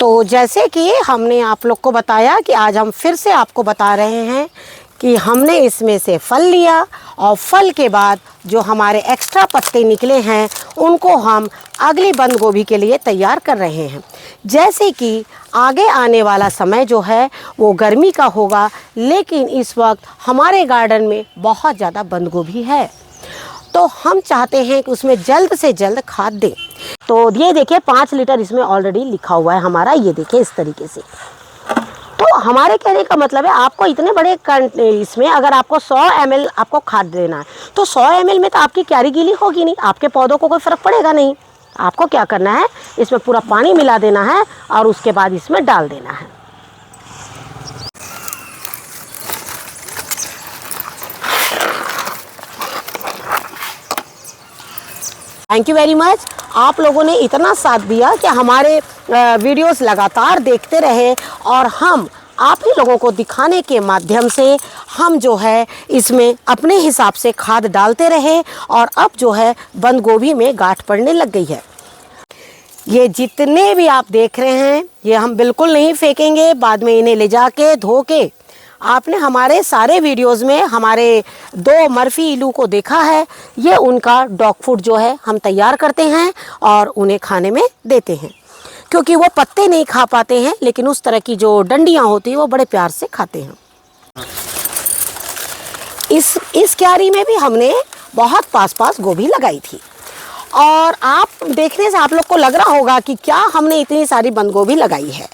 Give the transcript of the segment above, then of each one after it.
तो जैसे कि हमने आप लोग को बताया कि आज हम फिर से आपको बता रहे हैं कि हमने इसमें से फल लिया और फल के बाद जो हमारे एक्स्ट्रा पत्ते निकले हैं उनको हम अगली बंद गोभी के लिए तैयार कर रहे हैं। जैसे कि आगे आने वाला समय जो है वो गर्मी का होगा, लेकिन इस वक्त हमारे गार्डन में बहुत ज़्यादा बंद गोभी है, तो हम चाहते हैं कि उसमें जल्द से जल्द खाद दें। तो ये देखिए 5 लीटर इसमें ऑलरेडी लिखा हुआ है हमारा, ये देखिए इस तरीके से। तो हमारे कहने का मतलब है आपको इतने बड़े इसमें अगर आपको 100 ml आपको खाद देना है तो 100 ml में तो आपकी क्यारी गीली होगी नहीं, आपके पौधों को कोई फ़र्क पड़ेगा नहीं। आपको क्या करना है, इसमें पूरा पानी मिला देना है और उसके बाद इसमें डाल देना है। Thank you very much. आप लोगों ने इतना साथ दिया कि हमारे वीडियोस लगातार देखते रहे और हम आप ही लोगों को दिखाने के माध्यम से हम जो है इसमें अपने हिसाब से खाद डालते रहे और अब जो है बंद गोभी में गांठ पड़ने लग गई है। ये जितने भी आप देख रहे हैं ये हम बिल्कुल नहीं फेंकेंगे, बाद में इन्हें ले जाके धो के, आपने हमारे सारे वीडियोस में हमारे 2 मर्फी इल्लू को देखा है, ये उनका डॉग फूड जो है हम तैयार करते हैं और उन्हें खाने में देते हैं, क्योंकि वो पत्ते नहीं खा पाते हैं लेकिन उस तरह की जो डंडियाँ होती हैं वो बड़े प्यार से खाते हैं। इस क्यारी में भी हमने बहुत पास गोभी लगाई थी और आप देखने से आप लोग को लग रहा होगा कि क्या हमने इतनी सारी बंद गोभी लगाई है,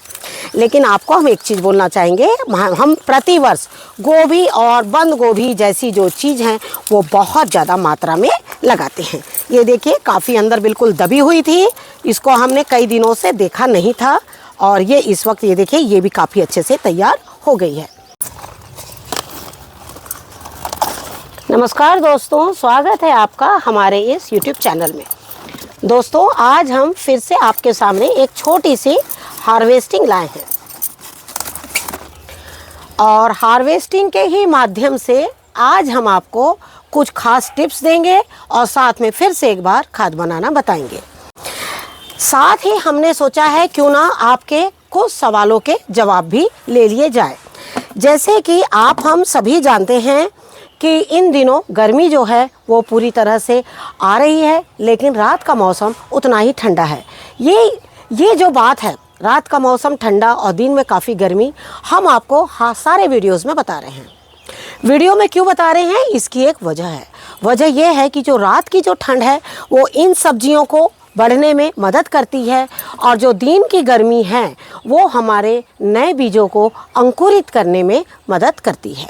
लेकिन आपको हम एक चीज़ बोलना चाहेंगे, हम प्रतिवर्ष गोभी और बंद गोभी जैसी जो चीज़ हैं वो बहुत ज़्यादा मात्रा में लगाते हैं। ये देखिए काफ़ी अंदर बिल्कुल दबी हुई थी, इसको हमने कई दिनों से देखा नहीं था और ये इस वक्त ये देखिए ये भी काफ़ी अच्छे से तैयार हो गई है। नमस्कार दोस्तों, स्वागत है आपका हमारे इस YouTube चैनल में। दोस्तों आज हम फिर से आपके सामने एक छोटी सी हार्वेस्टिंग लाए हैं और हार्वेस्टिंग के ही माध्यम से आज हम आपको कुछ खास टिप्स देंगे और साथ में फिर से एक बार खाद बनाना बताएंगे। साथ ही हमने सोचा है क्यों ना आपके कुछ सवालों के जवाब भी ले लिए जाए। जैसे कि आप हम सभी जानते हैं कि इन दिनों गर्मी जो है वो पूरी तरह से आ रही है, लेकिन रात का मौसम उतना ही ठंडा है। ये जो बात है, रात का मौसम ठंडा और दिन में काफ़ी गर्मी, हम आपको सारे वीडियोस में बता रहे हैं। वीडियो में क्यों बता रहे हैं, इसकी एक वजह है। वजह यह है कि जो रात की जो ठंड है वो इन सब्जियों को बढ़ने में मदद करती है और जो दिन की गर्मी है वो हमारे नए बीजों को अंकुरित करने में मदद करती है।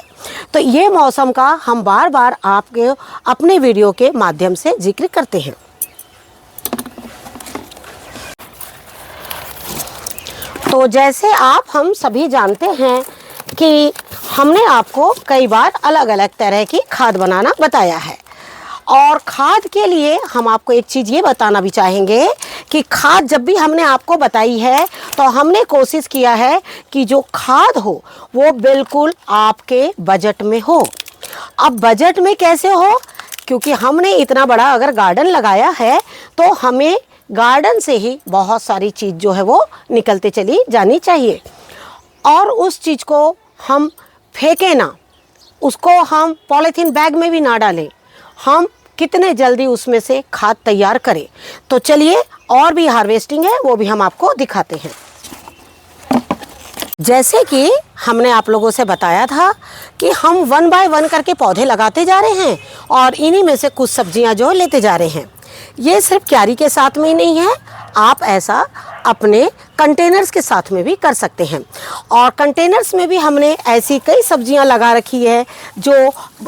तो ये मौसम का हम बार बार आपके अपने वीडियो के माध्यम से जिक्र करते हैं। तो जैसे आप हम सभी जानते हैं कि हमने आपको कई बार अलग अलग तरह की खाद बनाना बताया है और खाद के लिए हम आपको एक चीज़ ये बताना भी चाहेंगे कि खाद जब भी हमने आपको बताई है तो हमने कोशिश किया है कि जो खाद हो वो बिल्कुल आपके बजट में हो। अब बजट में कैसे हो, क्योंकि हमने इतना बड़ा अगर गार्डन लगाया है तो हमें गार्डन से ही बहुत सारी चीज़ जो है वो निकलते चली जानी चाहिए और उस चीज़ को हम फेंकें ना, उसको हम पॉलीथीन बैग में भी ना डालें, हम कितने जल्दी उसमें से खाद तैयार करें। तो चलिए और भी हार्वेस्टिंग है वो भी हम आपको दिखाते हैं। जैसे कि हमने आप लोगों से बताया था कि हम 1 बाय 1 करके पौधे लगाते जा रहे हैं और इन्हीं में से कुछ सब्जियां जो लेते जा रहे हैं। ये सिर्फ क्यारी के साथ में ही नहीं है, आप ऐसा अपने कंटेनर्स के साथ में भी कर सकते हैं और कंटेनर्स में भी हमने ऐसी कई सब्जियां लगा रखी है जो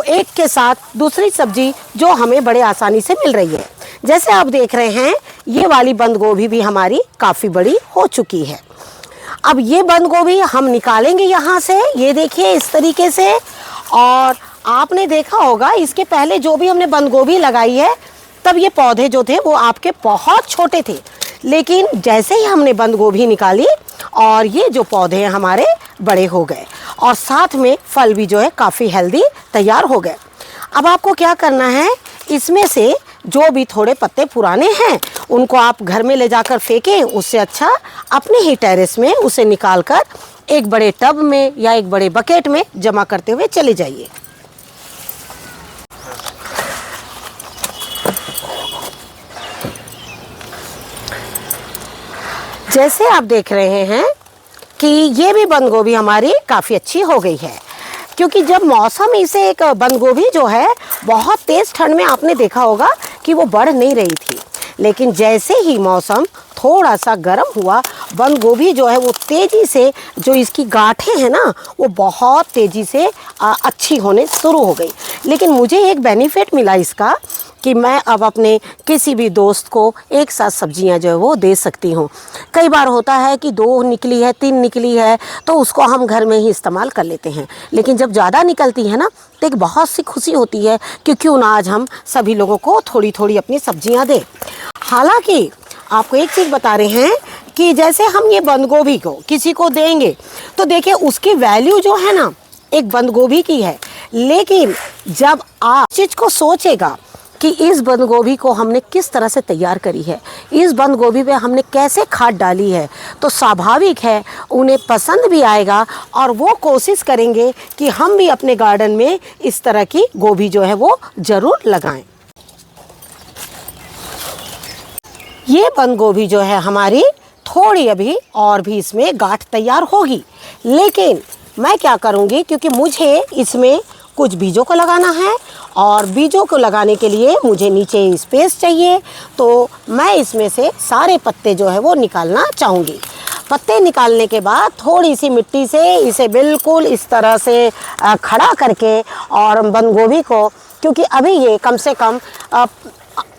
एक के साथ दूसरी सब्जी जो हमें बड़े आसानी से मिल रही है। जैसे आप देख रहे हैं ये वाली बंद गोभी भी हमारी काफ़ी बड़ी हो चुकी है। अब ये बंद गोभी हम निकालेंगे यहाँ से, ये देखिए इस तरीके से। और आपने देखा होगा इसके पहले जो भी हमने बंद गोभी लगाई है तब ये पौधे जो थे वो आपके बहुत छोटे थे, लेकिन जैसे ही हमने बंद गोभी निकाली और ये जो पौधे हैं हमारे बड़े हो गए और साथ में फल भी जो है काफ़ी हेल्दी तैयार हो गए। अब आपको क्या करना है, इसमें से जो भी थोड़े पत्ते पुराने हैं उनको आप घर में ले जाकर फेंकें, उससे अच्छा अपने ही टेरेस में उसे निकाल कर एक बड़े टब में या एक बड़े बकेट में जमा करते हुए चले जाइए। जैसे आप देख रहे हैं कि ये भी बंद गोभी हमारी काफ़ी अच्छी हो गई है, क्योंकि जब मौसम इसे एक बंद गोभी जो है बहुत तेज़ ठंड में आपने देखा होगा कि वो बढ़ नहीं रही थी, लेकिन जैसे ही मौसम थोड़ा सा गर्म हुआ बंद गोभी जो है वो तेज़ी से, जो इसकी गांठें हैं ना वो बहुत तेज़ी से अच्छी होने शुरू हो गई। लेकिन मुझे एक बेनिफिट मिला इसका कि मैं अब अपने किसी भी दोस्त को एक साथ सब्जियां जो है वो दे सकती हूँ। कई बार होता है कि 2 निकली है 3 निकली है तो उसको हम घर में ही इस्तेमाल कर लेते हैं, लेकिन जब ज़्यादा निकलती है ना तो एक बहुत सी खुशी होती है कि क्यों ना आज हम सभी लोगों को थोड़ी थोड़ी अपनी सब्जियां दें। हालांकि आपको एक चीज़ बता रहे हैं कि जैसे हम ये बंद गोभी को किसी को देंगे तो देखिए उसकी वैल्यू जो है ना एक बंद गोभी की है, लेकिन जब आप चीज़ को सोचेगा कि इस बंद गोभी को हमने किस तरह से तैयार करी है, इस बंद गोभी पे हमने कैसे खाद डाली है, तो स्वाभाविक है उन्हें पसंद भी आएगा और वो कोशिश करेंगे कि हम भी अपने गार्डन में इस तरह की गोभी जो है वो ज़रूर लगाएं। ये बंद गोभी जो है हमारी थोड़ी अभी और भी इसमें गांठ तैयार होगी, लेकिन मैं क्या करूँगी, क्योंकि मुझे इसमें कुछ बीजों को लगाना है और बीजों को लगाने के लिए मुझे नीचे स्पेस चाहिए, तो मैं इसमें से सारे पत्ते जो है वो निकालना चाहूँगी। पत्ते निकालने के बाद थोड़ी सी मिट्टी से इसे बिल्कुल इस तरह से खड़ा करके और बंद गोभी को, क्योंकि अभी ये कम से कम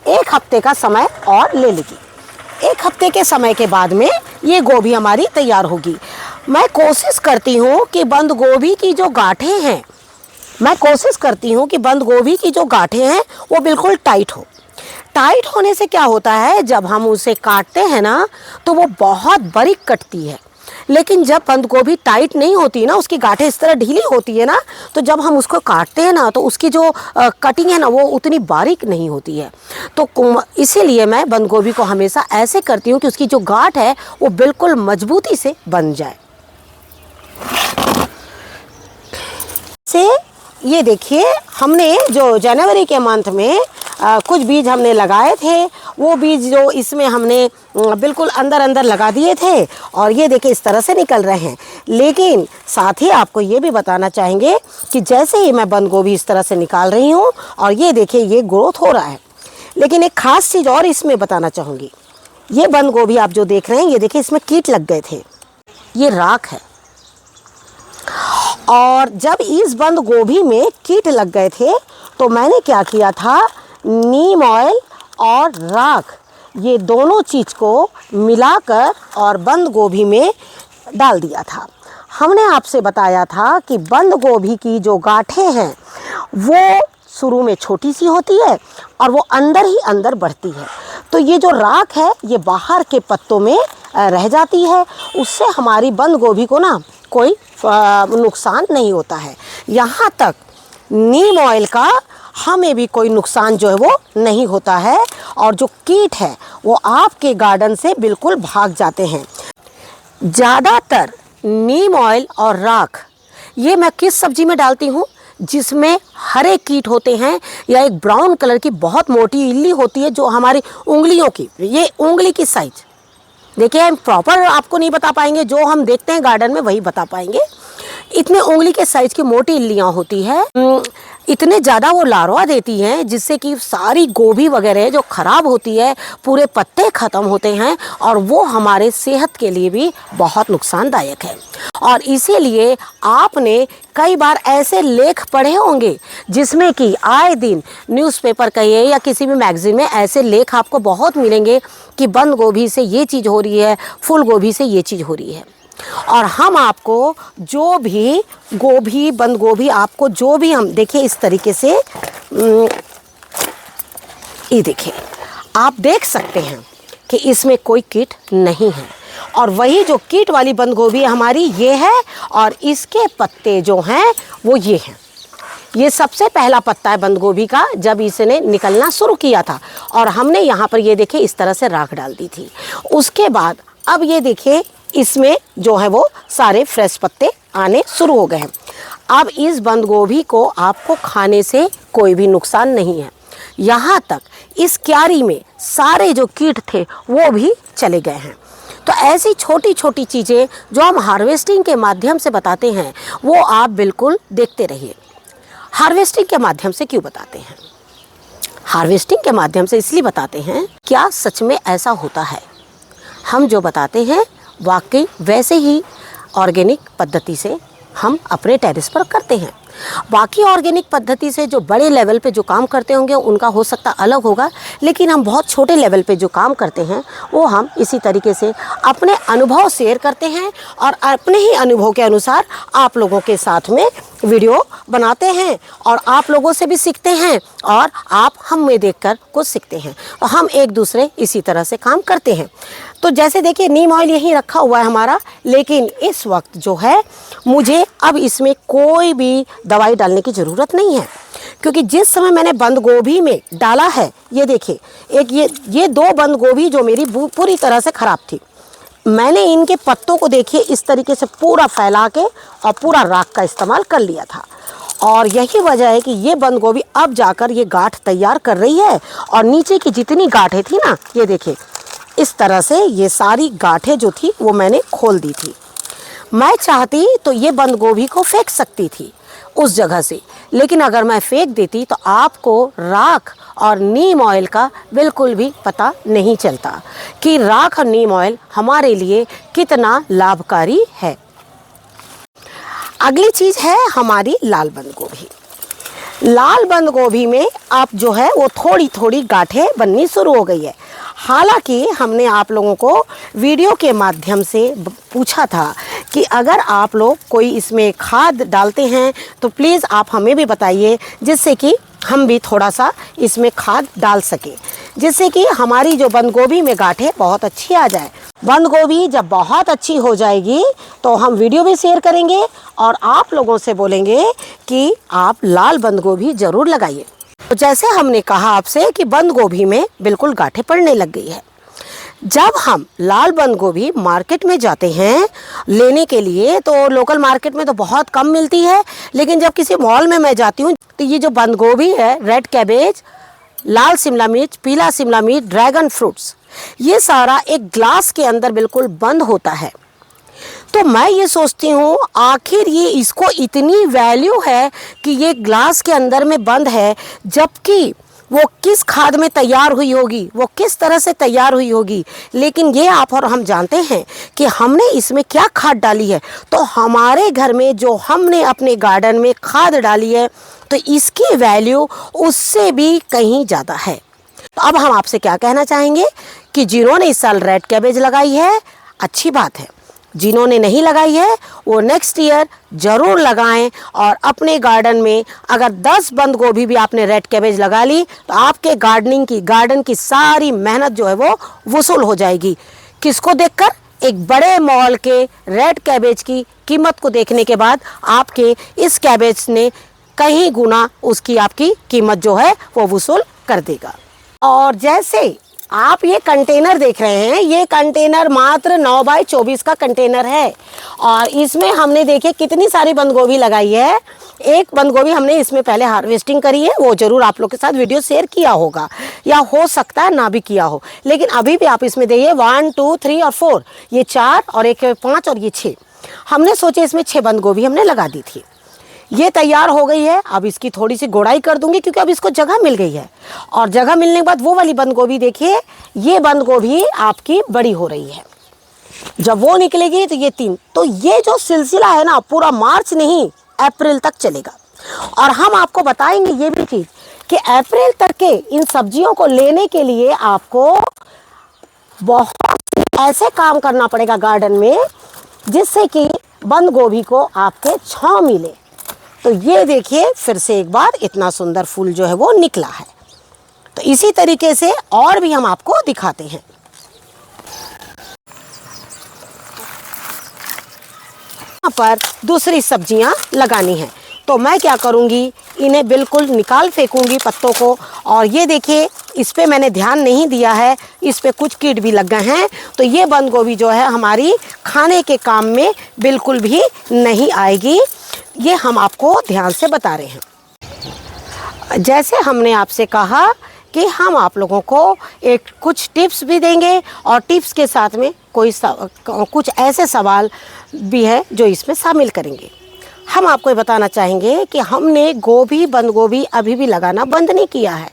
1 हफ्ते का समय और ले लेगी। 1 हफ्ते के समय के बाद में ये गोभी हमारी तैयार होगी। मैं कोशिश करती हूँ कि बंद गोभी की जो गांठें हैं, वो बिल्कुल टाइट हो। टाइट होने से क्या होता है, जब हम उसे काटते हैं ना तो वो बहुत बारीक कटती है, लेकिन जब बंद गोभी टाइट नहीं होती ना, उसकी गांठें इस तरह ढीली होती है ना, तो जब हम उसको काटते हैं ना तो उसकी जो कटिंग है ना वो उतनी बारीक नहीं होती है। तो इसीलिए मैं बंद गोभी को हमेशा ऐसे करती हूँ कि उसकी जो गांठ है वो बिल्कुल मजबूती से बन जाए। से ये देखिए, हमने जो जनवरी के मंथ में कुछ बीज हमने लगाए थे, वो बीज जो इसमें हमने बिल्कुल अंदर अंदर लगा दिए थे और ये देखिए इस तरह से निकल रहे हैं। लेकिन साथ ही आपको ये भी बताना चाहेंगे कि जैसे ही मैं बंद गोभी इस तरह से निकाल रही हूँ और ये देखिए ये ग्रोथ हो रहा है, लेकिन एक ख़ास चीज़ और इसमें बताना चाहूँगी। ये बंद गोभी आप जो देख रहे हैं, ये देखिए इसमें कीट लग गए थे, ये राख है। और जब इस बंद गोभी में कीट लग गए थे तो मैंने क्या किया था, नीम ऑयल और राख ये दोनों चीज़ को मिलाकर और बंद गोभी में डाल दिया था। हमने आपसे बताया था कि बंद गोभी की जो गांठें हैं वो शुरू में छोटी सी होती है और वो अंदर ही अंदर बढ़ती है, तो ये जो राख है ये बाहर के पत्तों में रह जाती है, उससे हमारी बंद गोभी को ना कोई नुकसान नहीं होता है। यहाँ तक नीम ऑयल का हमें भी कोई नुकसान जो है वो नहीं होता है और जो कीट है वो आपके गार्डन से बिल्कुल भाग जाते हैं। ज़्यादातर नीम ऑयल और राख ये मैं किस सब्जी में डालती हूँ, जिसमें हरे कीट होते हैं या एक ब्राउन कलर की बहुत मोटी इल्ली होती है जो हमारी उंगलियों की, ये उंगली की साइज देखिए, हम प्रॉपर आपको नहीं बता पाएंगे, जो हम देखते हैं गार्डन में वही बता पाएंगे। इतने उंगली के साइज की मोटी इल्लियाँ होती है, इतने ज़्यादा वो लार्वा देती हैं जिससे कि सारी गोभी वगैरह जो ख़राब होती है, पूरे पत्ते ख़त्म होते हैं और वो हमारे सेहत के लिए भी बहुत नुकसानदायक है। और इसीलिए आपने कई बार ऐसे लेख पढ़े होंगे जिसमें कि आए दिन न्यूज़पेपर कहिए या किसी भी मैगज़ीन में ऐसे लेख आपको बहुत मिलेंगे कि बंद गोभी से ये चीज़ हो रही है, फूल गोभी से ये चीज़ हो रही है। और हम आपको जो भी गोभी, बंद गोभी आपको जो भी हम देखिए इस तरीके से, ये देखिए आप देख सकते हैं कि इसमें कोई कीट नहीं है। और वही जो कीट वाली बंद गोभी हमारी ये है और इसके पत्ते जो हैं वो ये हैं। ये सबसे पहला पत्ता है बंद गोभी का जब इसने निकलना शुरू किया था, और हमने यहाँ पर ये देखिए इस तरह से राख डाल दी थी। उसके बाद अब ये देखिए इसमें जो है वो सारे फ्रेश पत्ते आने शुरू हो गए हैं। अब इस बंद गोभी को आपको खाने से कोई भी नुकसान नहीं है। यहाँ तक इस क्यारी में सारे जो कीट थे वो भी चले गए हैं। तो ऐसी छोटी छोटी चीज़ें जो हम हार्वेस्टिंग के माध्यम से बताते हैं वो आप बिल्कुल देखते रहिए। हार्वेस्टिंग के माध्यम से क्यों बताते हैं? हार्वेस्टिंग के माध्यम से इसलिए बताते हैं, क्या सच में ऐसा होता है? हम जो बताते हैं वाकई वैसे ही ऑर्गेनिक पद्धति से हम अपने टेरेस पर करते हैं। बाकी ऑर्गेनिक पद्धति से जो बड़े लेवल पे जो काम करते होंगे उनका हो सकता अलग होगा, लेकिन हम बहुत छोटे लेवल पे जो काम करते हैं वो हम इसी तरीके से अपने अनुभव शेयर करते हैं और अपने ही अनुभव के अनुसार आप लोगों के साथ में वीडियो बनाते हैं और आप लोगों से भी सीखते हैं और आप हम में देखकर कुछ सीखते हैं और हम एक दूसरे इसी तरह से काम करते हैं। तो जैसे देखिए नीम ऑयल यहीं रखा हुआ है हमारा, लेकिन इस वक्त जो है मुझे अब इसमें कोई भी दवाई डालने की ज़रूरत नहीं है, क्योंकि जिस समय मैंने बंद गोभी में डाला है, ये देखिए एक ये 2 बंद गोभी जो मेरी पूरी तरह से ख़राब थी, मैंने इनके पत्तों को देखिए इस तरीके से पूरा फैला के और पूरा राख का इस्तेमाल कर लिया था। और यही वजह है कि ये बंद गोभी अब जाकर ये गांठ तैयार कर रही है और नीचे की जितनी गांठें थी ना, ये देखिए इस तरह से ये सारी गांठें जो थी वो मैंने खोल दी थी। मैं चाहती तो ये बंद गोभी को फेंक सकती थी उस जगह से, लेकिन अगर मैं फेंक देती तो आपको राख और नीम ऑयल का बिल्कुल भी पता नहीं चलता कि राख और नीम ऑयल हमारे लिए कितना लाभकारी है। अगली चीज़ है हमारी लाल बंद गोभी। लाल बंद गोभी में अब जो है वो थोड़ी थोड़ी गांठें बननी शुरू हो गई है। हालांकि हमने आप लोगों को वीडियो के माध्यम से पूछा था कि अगर आप लोग कोई इसमें खाद डालते हैं तो प्लीज़ आप हमें भी बताइए, जिससे कि हम भी थोड़ा सा इसमें खाद डाल सकें, जिससे कि हमारी जो बंद गोभी में गांठें बहुत अच्छी आ जाए। बंद गोभी जब बहुत अच्छी हो जाएगी तो हम वीडियो भी शेयर करेंगे और आप लोगों से बोलेंगे कि आप लाल बंद गोभी ज़रूर लगाइए। तो जैसे हमने कहा आपसे कि बंद गोभी में बिल्कुल गांठें पड़ने लग गई है। जब हम लाल बंद गोभी मार्केट में जाते हैं लेने के लिए तो लोकल मार्केट में तो बहुत कम मिलती है, लेकिन जब किसी मॉल में मैं जाती हूँ तो ये जो बंद गोभी है, रेड कैबेज, लाल शिमला मिर्च, पीला शिमला मिर्च, ड्रैगन फ्रूट्स, ये सारा एक ग्लास के अंदर बिल्कुल बंद होता है। तो मैं ये सोचती हूँ आखिर ये इसको इतनी वैल्यू है कि ये ग्लास के अंदर में बंद है, जबकि वो किस खाद में तैयार हुई होगी, वो किस तरह से तैयार हुई होगी। लेकिन ये आप और हम जानते हैं कि हमने इसमें क्या खाद डाली है। तो हमारे घर में जो हमने अपने गार्डन में खाद डाली है तो इसकी वैल्यू उससे भी कहीं ज़्यादा है। तो अब हम आपसे क्या कहना चाहेंगे कि जिन्होंने इस साल रेड कैबेज लगाई है अच्छी बात है, जिन्होंने नहीं लगाई है वो नेक्स्ट ईयर ज़रूर लगाएं और अपने गार्डन में अगर 10 बंद गोभी भी आपने रेड कैबेज लगा ली तो आपके गार्डन की सारी मेहनत जो है वो वसूल हो जाएगी। किसको देखकर? एक बड़े मॉल के रेड कैबेज की कीमत को देखने के बाद आपके इस कैबेज ने कहीं गुना उसकी आपकी कीमत जो है वो वसूल कर देगा। और जैसे आप ये कंटेनर देख रहे हैं, ये कंटेनर मात्र 9 बाई 24 का कंटेनर है और इसमें हमने देखिए कितनी सारी बंद गोभी लगाई है। एक बंद गोभी हमने इसमें पहले हार्वेस्टिंग करी है, वो ज़रूर आप लोग के साथ वीडियो शेयर किया होगा या हो सकता है ना भी किया हो, लेकिन अभी भी आप इसमें देखिए 1 2 3 और 4, ये 4 और एक 5 और ये 6, हमने सोचे इसमें 6 बंद गोभी हमने लगा दी थी। ये तैयार हो गई है। अब इसकी थोड़ी सी गोड़ाई कर दूंगी क्योंकि अब इसको जगह मिल गई है और जगह मिलने के बाद वो वाली बंद गोभी देखिए, ये बंद गोभी आपकी बड़ी हो रही है। जब वो निकलेगी तो ये 3, तो ये जो सिलसिला है ना पूरा मार्च नहीं अप्रैल तक चलेगा। और हम आपको बताएंगे ये भी चीज़ कि अप्रैल तक के इन सब्जियों को लेने के लिए आपको बहुत ऐसे काम करना पड़ेगा गार्डन में जिससे कि बंद गोभी को आपके छांव मिले। तो ये देखिए फिर से एक बार इतना सुंदर फूल जो है वो निकला है। तो इसी तरीके से और भी हम आपको दिखाते हैं। यहाँ पर दूसरी सब्जियां लगानी है तो मैं क्या करूँगी, इन्हें बिल्कुल निकाल फेंकूँगी पत्तों को। और ये देखिए, इस पे मैंने ध्यान नहीं दिया है, इस पे कुछ कीट भी लग गए हैं, तो ये बंद गोभी जो है हमारी खाने के काम में बिल्कुल भी नहीं आएगी। ये हम आपको ध्यान से बता रहे हैं। जैसे हमने आपसे कहा कि हम आप लोगों को कुछ टिप्स भी देंगे और टिप्स के साथ में कुछ ऐसे सवाल भी है जो इसमें शामिल करेंगे। हम आपको ये बताना चाहेंगे कि हमने गोभी, बंद गोभी अभी भी लगाना बंद नहीं किया है,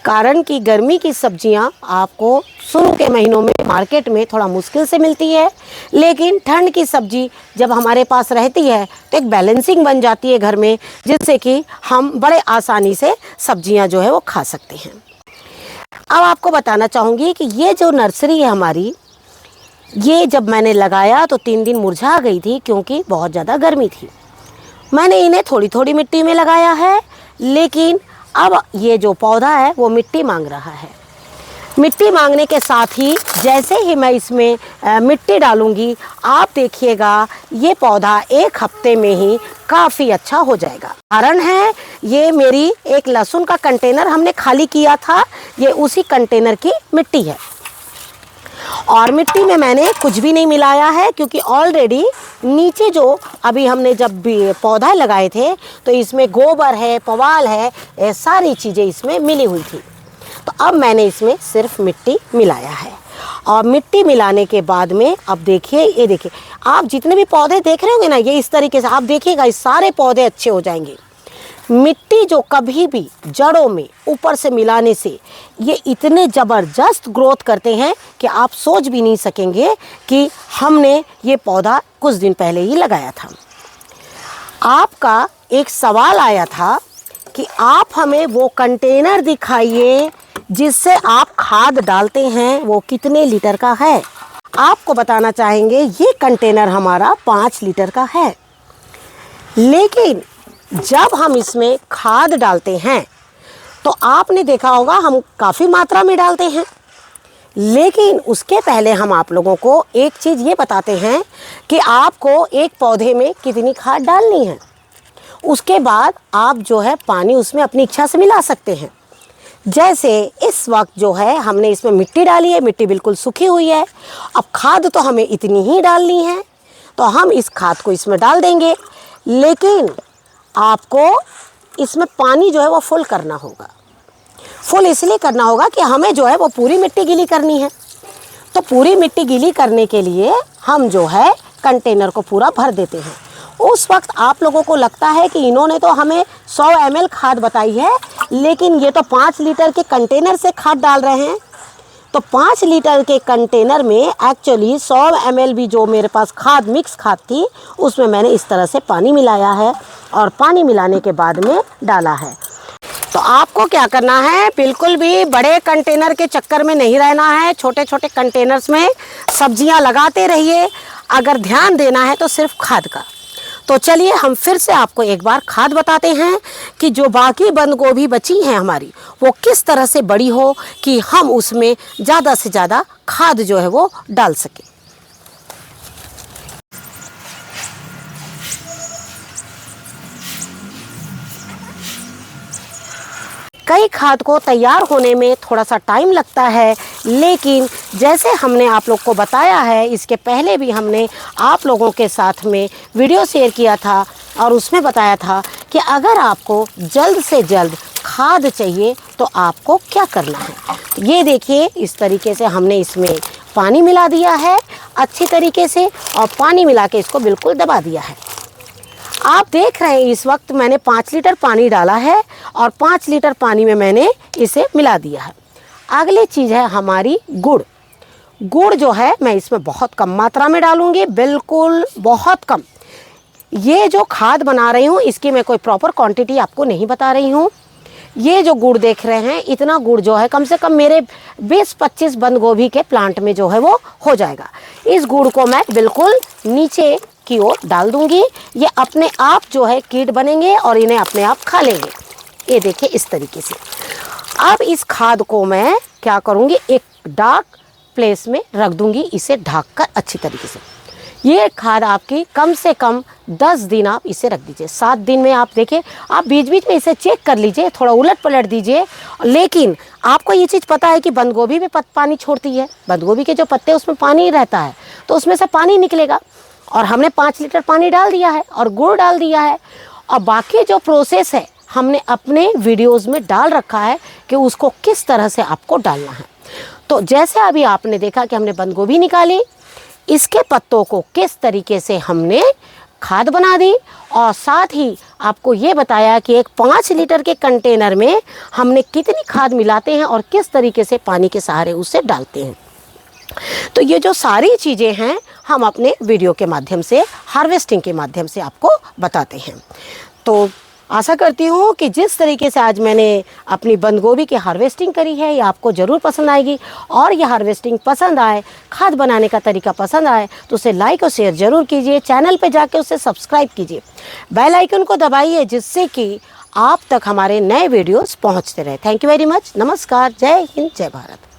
कारण कि गर्मी की सब्जियां आपको शुरू के महीनों में मार्केट में थोड़ा मुश्किल से मिलती है, लेकिन ठंड की सब्जी जब हमारे पास रहती है तो एक बैलेंसिंग बन जाती है घर में, जिससे कि हम बड़े आसानी से सब्जियां जो है वो खा सकते हैं। अब आपको बताना चाहूँगी कि ये जो नर्सरी है हमारी, ये जब मैंने लगाया तो 3 दिन मुरझा गई थी, क्योंकि बहुत ज़्यादा गर्मी थी। मैंने इन्हें थोड़ी थोड़ी मिट्टी में लगाया है, लेकिन अब ये जो पौधा है वो मिट्टी मांग रहा है। मिट्टी मांगने के साथ ही जैसे ही मैं इसमें मिट्टी डालूंगी, आप देखिएगा ये पौधा 1 हफ्ते में ही काफ़ी अच्छा हो जाएगा। कारण है, ये मेरी एक लहसुन का कंटेनर हमने खाली किया था, ये उसी कंटेनर की मिट्टी है। और मिट्टी में मैंने कुछ भी नहीं मिलाया है, क्योंकि ऑलरेडी नीचे जो अभी हमने जब भी पौधा लगाए थे तो इसमें गोबर है, पवाल है, ये सारी चीज़ें इसमें मिली हुई थी। तो अब मैंने इसमें सिर्फ मिट्टी मिलाया है। और मिट्टी मिलाने के बाद में अब देखिए, ये देखिए, आप जितने भी पौधे देख रहे होंगे ना, ये इस तरीके से आप देखिएगा, इस सारे पौधे अच्छे हो जाएंगे। मिट्टी जो कभी भी जड़ों में ऊपर से मिलाने से ये इतने ज़बरदस्त ग्रोथ करते हैं कि आप सोच भी नहीं सकेंगे कि हमने ये पौधा कुछ दिन पहले ही लगाया था। आपका एक सवाल आया था कि आप हमें वो कंटेनर दिखाइए जिससे आप खाद डालते हैं, वो कितने लीटर का है। आपको बताना चाहेंगे, ये कंटेनर हमारा 5 लीटर का है, लेकिन जब हम इसमें खाद डालते हैं तो आपने देखा होगा हम काफ़ी मात्रा में डालते हैं। लेकिन उसके पहले हम आप लोगों को एक चीज़ ये बताते हैं कि आपको एक पौधे में कितनी खाद डालनी है। उसके बाद आप जो है पानी उसमें अपनी इच्छा से मिला सकते हैं। जैसे इस वक्त जो है हमने इसमें मिट्टी डाली है, मिट्टी बिल्कुल सूखी हुई है। अब खाद तो हमें इतनी ही डालनी है, तो हम इस खाद को इसमें डाल देंगे, लेकिन आपको इसमें पानी जो है वो फुल करना होगा। फुल इसलिए करना होगा कि हमें जो है वो पूरी मिट्टी गीली करनी है। तो पूरी मिट्टी गीली करने के लिए हम जो है कंटेनर को पूरा भर देते हैं। उस वक्त आप लोगों को लगता है कि इन्होंने तो हमें 100 ml खाद बताई है, लेकिन ये तो 5 लीटर के कंटेनर से खाद डाल रहे हैं। तो 5 लीटर के कंटेनर में एक्चुअली 100 ml भी जो मेरे पास खाद, मिक्स खाद थी, उसमें मैंने इस तरह से पानी मिलाया है और पानी मिलाने के बाद में डाला है। तो आपको क्या करना है, बिल्कुल भी बड़े कंटेनर के चक्कर में नहीं रहना है। छोटे छोटे कंटेनर्स में सब्जियां लगाते रहिए। अगर ध्यान देना है तो सिर्फ खाद का। तो चलिए हम फिर से आपको एक बार खाद बताते हैं कि जो बाकी बंद गोभी बची हैं हमारी, वो किस तरह से बड़ी हो कि हम उसमें ज़्यादा से ज़्यादा खाद जो है वो डाल सकें। कई खाद को तैयार होने में थोड़ा सा टाइम लगता है, लेकिन जैसे हमने आप लोग को बताया है, इसके पहले भी हमने आप लोगों के साथ में वीडियो शेयर किया था और उसमें बताया था कि अगर आपको जल्द से जल्द खाद चाहिए तो आपको क्या करना है। ये देखिए, इस तरीके से हमने इसमें पानी मिला दिया है अच्छी तरीके से, और पानी मिला के इसको बिल्कुल दबा दिया है। आप देख रहे हैं इस वक्त मैंने 5 लीटर पानी डाला है और 5 लीटर पानी में मैंने इसे मिला दिया है। अगली चीज़ है हमारी गुड़। गुड़ जो है मैं इसमें बहुत कम मात्रा में डालूंगी, बिल्कुल बहुत कम। ये जो खाद बना रही हूँ इसकी मैं कोई प्रॉपर क्वांटिटी आपको नहीं बता रही हूँ। ये जो गुड़ देख रहे हैं, इतना गुड़ जो है कम से कम मेरे 20-25 बंद गोभी के प्लांट में जो है वो हो जाएगा। इस गुड़ को मैं बिल्कुल नीचे की ओर डाल दूंगी। ये अपने आप जो है कीट बनेंगे और इन्हें अपने आप खा लेंगे। ये देखिए इस तरीके से। अब इस खाद को मैं क्या करूंगी, एक डार्क प्लेस में रख दूंगी, इसे ढक कर अच्छी तरीके से, ये खाद आपकी कम से कम 10 दिन आप इसे रख दीजिए। 7 दिन में आप देखिए, आप बीच बीच में इसे चेक कर लीजिए, थोड़ा उलट पलट दीजिए। लेकिन आपको ये चीज़ पता है कि बंद गोभी भी पानी छोड़ती है, बंद गोभी के जो पत्ते उसमें पानी रहता है, तो उसमें से पानी निकलेगा। और हमने 5 लीटर पानी डाल दिया है और गुड़ डाल दिया है, और बाकी जो प्रोसेस है हमने अपने वीडियोज़ में डाल रखा है कि उसको किस तरह से आपको डालना है। तो जैसे अभी आपने देखा कि हमने बंद गोभी निकाली, इसके पत्तों को किस तरीके से हमने खाद बना दी, और साथ ही आपको ये बताया कि एक 5 लीटर के कंटेनर में हमने कितनी खाद मिलाते हैं और किस तरीके से पानी के सहारे उसे डालते हैं। तो ये जो सारी चीज़ें हैं हम अपने वीडियो के माध्यम से, हार्वेस्टिंग के माध्यम से आपको बताते हैं। तो आशा करती हूँ कि जिस तरीके से आज मैंने अपनी बंद गोभी की हार्वेस्टिंग करी है, ये आपको ज़रूर पसंद आएगी। और ये हार्वेस्टिंग पसंद आए, खाद बनाने का तरीका पसंद आए, तो उसे लाइक और शेयर ज़रूर कीजिए। चैनल पे जाके उसे सब्सक्राइब कीजिए, बेल आइकन को दबाइए, जिससे कि आप तक हमारे नए वीडियोस पहुँचते रहे। Thank you very much. नमस्कार, जय हिंद, जय भारत।